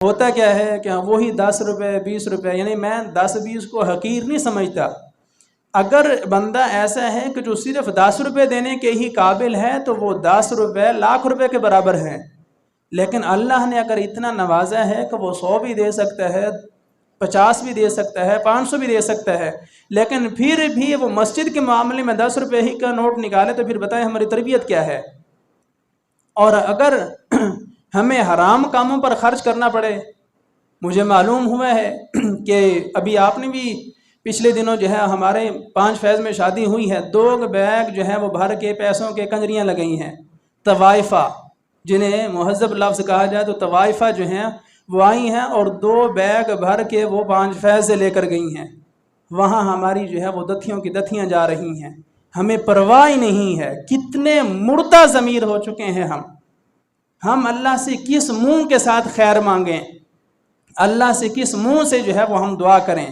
ہوتا کیا ہے کہ وہی 10 روپے 20 روپے، یعنی میں 10-20 کو حقیر نہیں سمجھتا۔ اگر بندہ ایسا ہے کہ جو صرف 10 روپے دینے کے ہی قابل ہے تو وہ 10 روپے لاکھ روپے کے برابر ہیں، لیکن اللہ نے اگر اتنا نوازا ہے کہ وہ 100 بھی دے سکتا ہے، 50 بھی دے سکتا ہے، 500 بھی دے سکتا ہے، لیکن پھر بھی وہ مسجد کے معاملے میں 10 روپے ہی کا نوٹ نکالے تو پھر بتائیں ہماری تربیت کیا ہے۔ اور اگر ہمیں حرام کاموں پر خرچ کرنا پڑے، مجھے معلوم ہوا ہے کہ ابھی آپ نے بھی پچھلے دنوں جو ہے ہمارے 5 فیض میں شادی ہوئی ہے، 2 بیگ جو ہے وہ بھر کے پیسوں کے کنجریاں لگئی ہیں، طوائفہ جنہیں مہذب لفظ کہا جائے تو طوائفہ جو ہیں وہ آئی ہیں اور 2 بیگ بھر کے وہ 5 فیض سے لے کر گئی ہیں۔ وہاں ہماری جو ہے وہ دتھیوں کی دتھیاں جا رہی ہیں، ہمیں پرواہ نہیں ہے۔ کتنے مردہ ضمیر ہو چکے ہیں ہم اللہ سے کس منہ کے ساتھ خیر مانگیں، اللہ سے کس منہ سے جو ہے وہ ہم دعا کریں،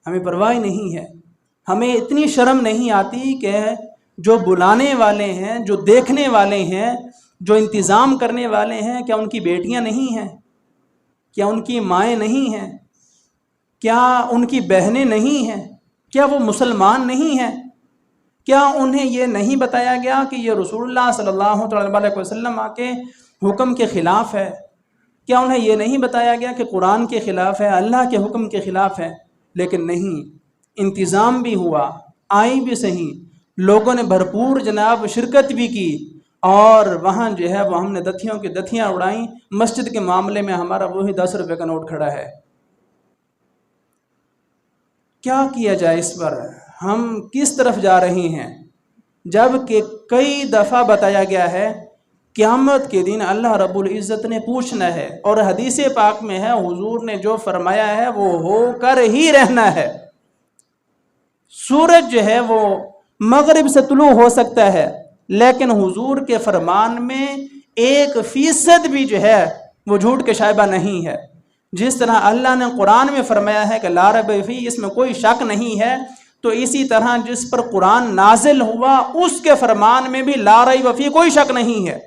ہمیں پرواہ نہیں ہے۔ ہمیں اتنی شرم نہیں آتی کہ جو بلانے والے ہیں، جو دیکھنے والے ہیں، جو انتظام کرنے والے ہیں، کیا ان کی بیٹیاں نہیں ہیں؟ کیا ان کی مائیں نہیں ہیں؟ کیا ان کی بہنیں نہیں ہیں؟ کیا وہ مسلمان نہیں ہیں؟ کیا انہیں یہ نہیں بتایا گیا کہ یہ رسول اللہ صلی اللہ علیہ وسلم کے حکم کے خلاف ہے؟ کیا انہیں یہ نہیں بتایا گیا کہ قرآن کے خلاف ہے، اللہ کے حکم کے خلاف ہے؟ لیکن نہیں، انتظام بھی ہوا، آئی بھی صحیح، لوگوں نے بھرپور جناب شرکت بھی کی، اور وہاں جو ہے وہ ہم نے دتھیوں کی دتھیاں اڑائیں۔ مسجد کے معاملے میں ہمارا وہی 10 روپے کا نوٹ کھڑا ہے۔ کیا کیا جائے اس پر؟ ہم کس طرف جا رہے ہیں؟ جب کہ کئی دفعہ بتایا گیا ہے قیامت کے دن اللہ رب العزت نے پوچھنا ہے، اور حدیث پاک میں ہے حضور نے جو فرمایا ہے وہ ہو کر ہی رہنا ہے۔ سورج جو ہے وہ مغرب سے طلوع ہو سکتا ہے، لیکن حضور کے فرمان میں 1% بھی جو ہے وہ جھوٹ کے شائبہ نہیں ہے۔ جس طرح اللہ نے قرآن میں فرمایا ہے کہ لا ریب فیہ، اس میں کوئی شک نہیں ہے، تو اسی طرح جس پر قرآن نازل ہوا اس کے فرمان میں بھی لا ریب فیہ کوئی شک نہیں ہے۔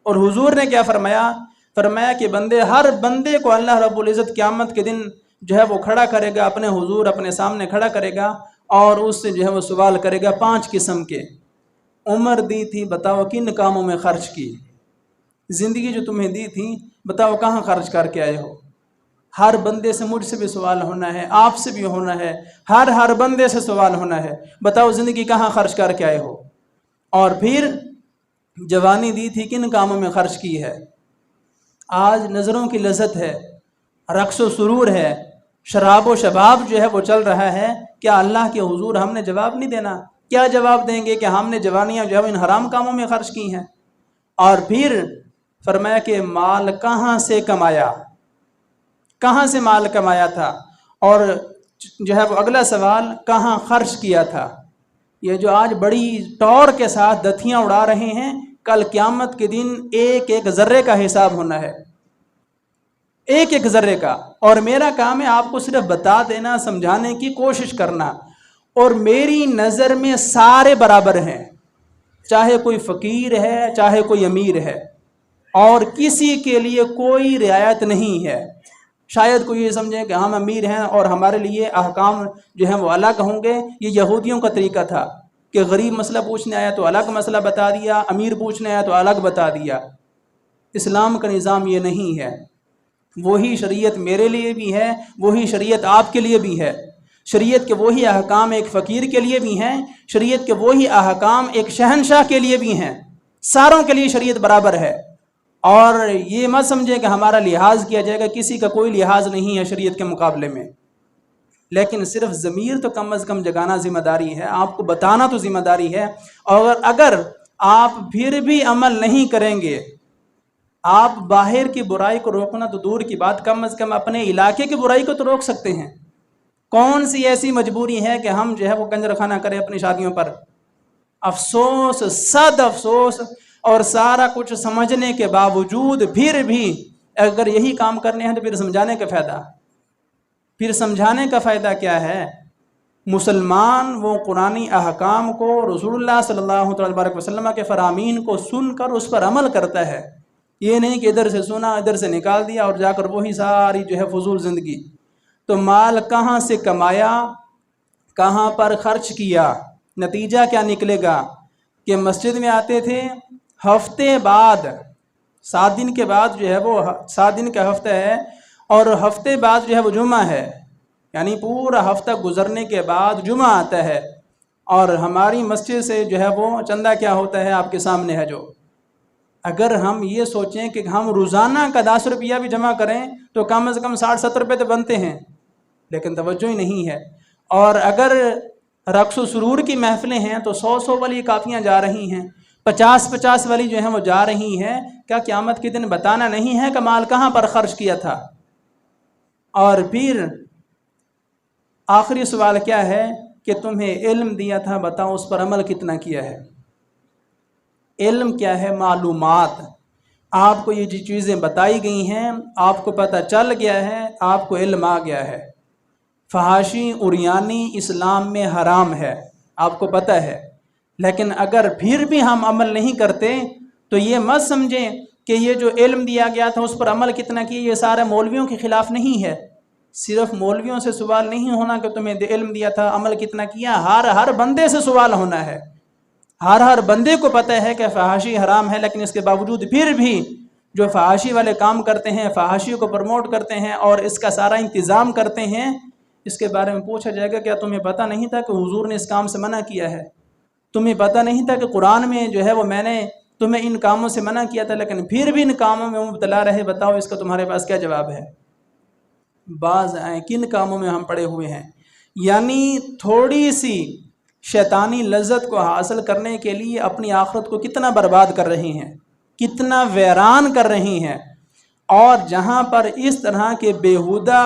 اور حضور نے کیا فرمایا؟ فرمایا کہ ہر بندے کو اللہ رب العزت قیامت کے دن جو ہے وہ کھڑا کرے گا، اپنے حضور اپنے سامنے کھڑا کرے گا، اور اس سے جو ہے وہ سوال کرے گا 5 قسم کے۔ عمر دی تھی، بتاؤ کن کاموں میں خرچ کی؟ زندگی جو تمہیں دی تھی بتاؤ کہاں خرچ کر کے آئے ہو؟ ہر بندے سے، مجھ سے بھی سوال ہونا ہے، آپ سے بھی ہونا ہے، ہر بندے سے سوال ہونا ہے، بتاؤ زندگی کہاں خرچ کر کے آئے ہو؟ اور پھر جوانی دی تھی، کن کاموں میں خرچ کی ہے؟ آج نظروں کی لذت ہے، رقص و سرور ہے، شراب و شباب جو ہے وہ چل رہا ہے، کیا اللہ کے حضور ہم نے جواب نہیں دینا؟ کیا جواب دیں گے کہ ہم نے جوانیاں جو ہے ان حرام کاموں میں خرچ کی ہیں؟ اور پھر فرمایا کہ مال کہاں سے کمایا، کہاں سے مال کمایا تھا، اور جو ہے وہ اگلا سوال کہاں خرچ کیا تھا۔ یہ جو آج بڑی ٹور کے ساتھ دتھیاں اڑا رہے ہیں، کل قیامت کے دن ایک ایک ذرے کا حساب ہونا ہے، ایک ایک ذرے کا۔ اور میرا کام ہے آپ کو صرف بتا دینا، سمجھانے کی کوشش کرنا، اور میری نظر میں سارے برابر ہیں، چاہے کوئی فقیر ہے چاہے کوئی امیر ہے، اور کسی کے لیے کوئی رعایت نہیں ہے۔ شاید کوئی یہ سمجھے کہ ہم امیر ہیں اور ہمارے لیے احکام جو ہیں وہ الگ ہوں گے۔ یہ یہودیوں کا طریقہ تھا کہ غریب مسئلہ پوچھنے آیا تو الگ مسئلہ بتا دیا، امیر پوچھنے آیا تو الگ بتا دیا۔ اسلام کا نظام یہ نہیں ہے۔ وہی شریعت میرے لیے بھی ہے، وہی شریعت آپ کے لیے بھی ہے۔ شریعت کے وہی احکام ایک فقیر کے لیے بھی ہیں، شریعت کے وہی احکام ایک شہنشاہ کے لیے بھی ہیں۔ ساروں کے لیے شریعت برابر ہے، اور یہ مت سمجھے کہ ہمارا لحاظ کیا جائے گا، کسی کا کوئی لحاظ نہیں ہے شریعت کے مقابلے میں۔ لیکن صرف ضمیر تو کم از کم جگانا ذمہ داری ہے، آپ کو بتانا تو ذمہ داری ہے۔ اور اگر آپ پھر بھی عمل نہیں کریں گے، آپ باہر کی برائی کو روکنا تو دور کی بات، کم از کم اپنے علاقے کی برائی کو تو روک سکتے ہیں۔ کون سی ایسی مجبوری ہے کہ ہم جو ہے وہ کنجر خانہ کریں اپنی شادیوں پر؟ افسوس، صد افسوس، اور سارا کچھ سمجھنے کے باوجود پھر بھی اگر یہی کام کرنے ہیں تو پھر سمجھانے کا فائدہ، پھر سمجھانے کا فائدہ کیا ہے؟ مسلمان وہ قرآنی احکام کو، رسول اللہ صلی اللہ علیہ وسلم کے فرامین کو سن کر اس پر عمل کرتا ہے، یہ نہیں کہ ادھر سے سنا ادھر سے نکال دیا اور جا کر وہی ساری جو ہے فضول زندگی۔ تو مال کہاں سے کمایا، کہاں پر خرچ کیا، نتیجہ کیا نکلے گا کہ مسجد میں آتے تھے، ہفتے بعد 7 دن کے بعد جو ہے وہ 7 دن کا ہفتہ ہے، اور ہفتے بعد جو ہے وہ جمعہ ہے، یعنی پورا ہفتہ گزرنے کے بعد جمعہ آتا ہے، اور ہماری مسجد سے جو ہے وہ چندہ کیا ہوتا ہے آپ کے سامنے ہے جو۔ اگر ہم یہ سوچیں کہ ہم روزانہ کا 10 روپیہ بھی جمع کریں تو کم از کم 60-70 روپے تو بنتے ہیں، لیکن توجہ ہی نہیں ہے۔ اور اگر رقص و سرور کی محفلیں ہیں تو 100 والی کافیاں جا رہی ہیں، 50 والی جو ہیں وہ جا رہی ہیں۔ کیا قیامت کے دن بتانا نہیں ہے کہ مال کہاں پر خرچ کیا تھا؟ اور پھر آخری سوال کیا ہے کہ تمہیں علم دیا تھا، بتاؤ اس پر عمل کتنا کیا ہے؟ علم کیا ہے؟ معلومات۔ آپ کو یہ جو چیزیں بتائی گئی ہیں، آپ کو پتہ چل گیا ہے، آپ کو علم آ گیا ہے۔ فحاشی عریانی اسلام میں حرام ہے، آپ کو پتہ ہے، لیکن اگر پھر بھی ہم عمل نہیں کرتے تو یہ مت سمجھیں کہ یہ جو علم دیا گیا تھا اس پر عمل کتنا کیا، یہ سارے مولویوں کے خلاف نہیں ہے۔ صرف مولویوں سے سوال نہیں ہونا کہ تمہیں علم دیا تھا عمل کتنا کیا، ہر بندے سے سوال ہونا ہے۔ ہر بندے کو پتہ ہے کہ فحاشی حرام ہے، لیکن اس کے باوجود پھر بھی جو فحاشی والے کام کرتے ہیں، فحاشی کو پروموٹ کرتے ہیں اور اس کا سارا انتظام کرتے ہیں، اس کے بارے میں پوچھا جائے گا کیا تمہیں پتہ نہیں تھا کہ حضور نے اس کام سے منع کیا ہے؟ تمہیں پتہ نہیں تھا کہ قرآن میں جو ہے وہ میں نے تمہیں ان کاموں سے منع کیا تھا، لیکن پھر بھی ان کاموں میں مبتلا رہے؟ بتاؤ اس کا تمہارے پاس کیا جواب ہے؟ بعض آئیں کن کاموں میں ہم پڑے ہوئے ہیں، یعنی تھوڑی سی شیطانی لذت کو حاصل کرنے کے لیے اپنی آخرت کو کتنا برباد کر رہے ہیں، کتنا ویران کر رہی ہیں۔ اور جہاں پر اس طرح کے بیہودہ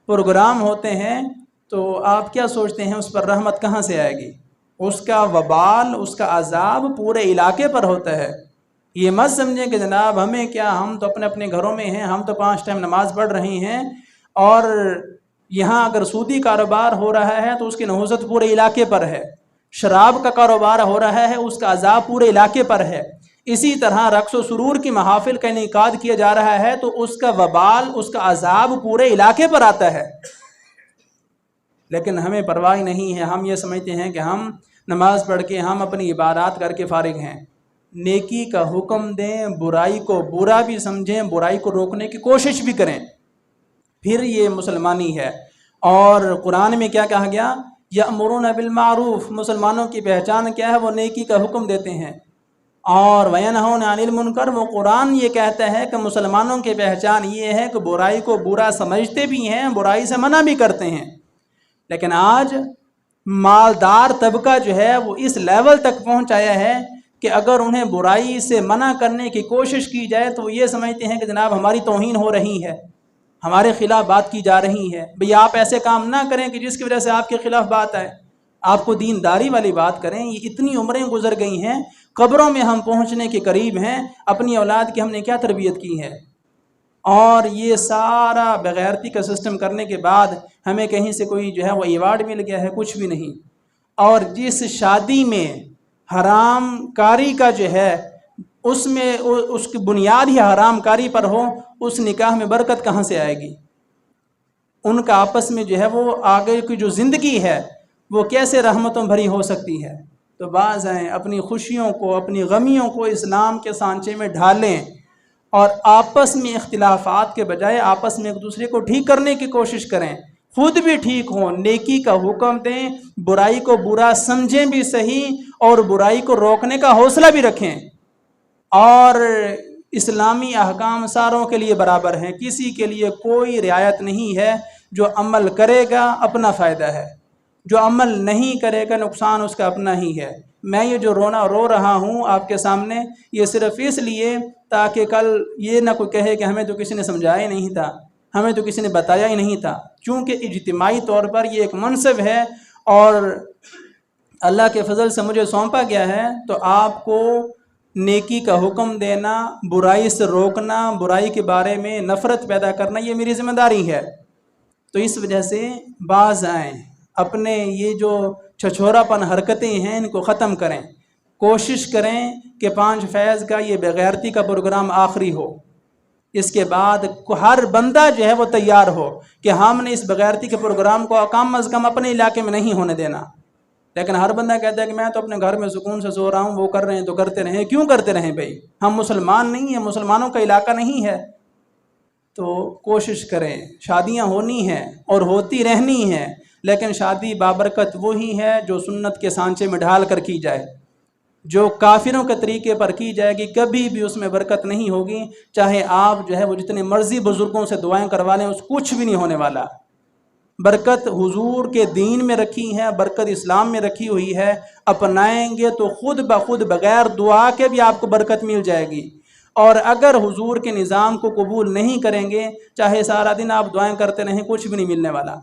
پروگرام ہوتے ہیں تو آپ کیا سوچتے ہیں اس پر رحمت کہاں سے آئے گی؟ اس کا وبال، اس کا عذاب پورے علاقے پر ہوتا ہے۔ یہ مت سمجھیں کہ جناب ہمیں کیا، ہم تو اپنے گھروں میں ہیں، ہم تو 5 ٹائم نماز پڑھ رہے ہیں، اور یہاں اگر سودی کاروبار ہو رہا ہے تو اس کی نحوست پورے علاقے پر ہے، شراب کا کاروبار ہو رہا ہے اس کا عذاب پورے علاقے پر ہے، اسی طرح رقص و سرور کی محافل کا انعقاد کیا جا رہا ہے تو اس کا وبال، اس کا عذاب پورے علاقے پر آتا ہے۔ لیکن ہمیں پرواہ نہیں ہے، ہم یہ سمجھتے ہیں کہ ہم نماز پڑھ کے ہم اپنی عبادات کر کے فارغ ہیں۔ نیکی کا حکم دیں، برائی کو برا بھی سمجھیں، برائی کو روکنے کی کوشش بھی کریں، پھر یہ مسلمانی ہے۔ اور قرآن میں کیا کہا گیا؟ یأمرون بالمعروف، مسلمانوں کی پہچان کیا ہے؟ وہ نیکی کا حکم دیتے ہیں۔ اور وینہون عن المنکر، وہ قرآن یہ کہتا ہے کہ مسلمانوں کی پہچان یہ ہے کہ برائی کو برا سمجھتے بھی ہیں، برائی سے منع بھی کرتے ہیں۔ لیکن آج مالدار طبقہ جو ہے وہ اس لیول تک پہنچ آیا ہے کہ اگر انہیں برائی سے منع کرنے کی کوشش کی جائے تو یہ سمجھتے ہیں کہ جناب ہماری توہین ہو رہی ہے، ہمارے خلاف بات کی جا رہی ہے۔ بھئی آپ ایسے کام نہ کریں کہ جس کی وجہ سے آپ کے خلاف بات آئے، آپ کو دینداری والی بات کریں۔ یہ اتنی عمریں گزر گئی ہیں، قبروں میں ہم پہنچنے کے قریب ہیں، اپنی اولاد کی ہم نے کیا تربیت کی ہے؟ اور یہ سارا بغیرتی کا سسٹم کرنے کے بعد ہمیں کہیں سے کوئی جو ہے وہ ایوارڈ مل گیا ہے؟ کچھ بھی نہیں۔ اور جس شادی میں حرام کاری کا جو ہے اس میں اس کی بنیاد ہی حرام کاری پر ہو، اس نکاح میں برکت کہاں سے آئے گی؟ ان کا آپس میں جو ہے وہ آگے کی جو زندگی ہے وہ کیسے رحمتوں بھری ہو سکتی ہے؟ تو بعض ہیں اپنی خوشیوں کو، اپنی غمیوں کو اسلام کے سانچے میں ڈھالیں اور آپس میں اختلافات کے بجائے آپس میں ایک دوسرے کو ٹھیک کرنے کی کوشش کریں، خود بھی ٹھیک ہوں، نیکی کا حکم دیں، برائی کو برا سمجھیں بھی صحیح، اور برائی کو روکنے کا حوصلہ بھی رکھیں۔ اور اسلامی احکام ساروں کے لیے برابر ہیں، کسی کے لیے کوئی رعایت نہیں ہے۔ جو عمل کرے گا اپنا فائدہ ہے، جو عمل نہیں کرے گا نقصان اس کا اپنا ہی ہے۔ میں یہ جو رو رہا ہوں آپ کے سامنے، یہ صرف اس لیے تاکہ کل یہ نہ کوئی کہے کہ ہمیں تو کسی نے سمجھایا ہی نہیں تھا، ہمیں تو کسی نے بتایا ہی نہیں تھا، چونکہ اجتماعی طور پر یہ ایک منصب ہے اور اللہ کے فضل سے مجھے سونپا گیا ہے، تو آپ کو نیکی کا حکم دینا، برائی سے روکنا، برائی کے بارے میں نفرت پیدا کرنا، یہ میری ذمہ داری ہے۔ تو اس وجہ سے بعض آئیں اپنے یہ جو چھچھورا پن حرکتیں ہیں ان کو ختم کریں۔ کوشش کریں کہ 5 فیض کا یہ بغیرتی کا پروگرام آخری ہو، اس کے بعد ہر بندہ جو ہے وہ تیار ہو کہ ہم نے اس بغیرتی کے پروگرام کو کم از کم اپنے علاقے میں نہیں ہونے دینا۔ لیکن ہر بندہ کہتا ہے کہ میں تو اپنے گھر میں سکون سے سو رہا ہوں، وہ کر رہے ہیں تو کرتے رہیں۔ کیوں کرتے رہیں بھائی؟ ہم مسلمان نہیں ہیں، مسلمانوں کا علاقہ نہیں ہے۔ تو کوشش کریں، شادیاں ہونی ہیں اور ہوتی رہنی ہیں، لیکن شادی بابرکت وہی ہے جو سنت کے سانچے میں ڈھال کر کی جائے۔ جو کافروں کے طریقے پر کی جائے گی کبھی بھی اس میں برکت نہیں ہوگی، چاہے آپ جو ہے وہ جتنے مرضی بزرگوں سے دعائیں کروا لیں، اس کچھ بھی نہیں ہونے والا۔ برکت حضور کے دین میں رکھی ہے، برکت اسلام میں رکھی ہوئی ہے، اپنائیں گے تو خود بخود بغیر دعا کے بھی آپ کو برکت مل جائے گی۔ اور اگر حضور کے نظام کو قبول نہیں کریں گے، چاہے سارا دن آپ دعائیں کرتے رہیں، کچھ بھی نہیں ملنے والا۔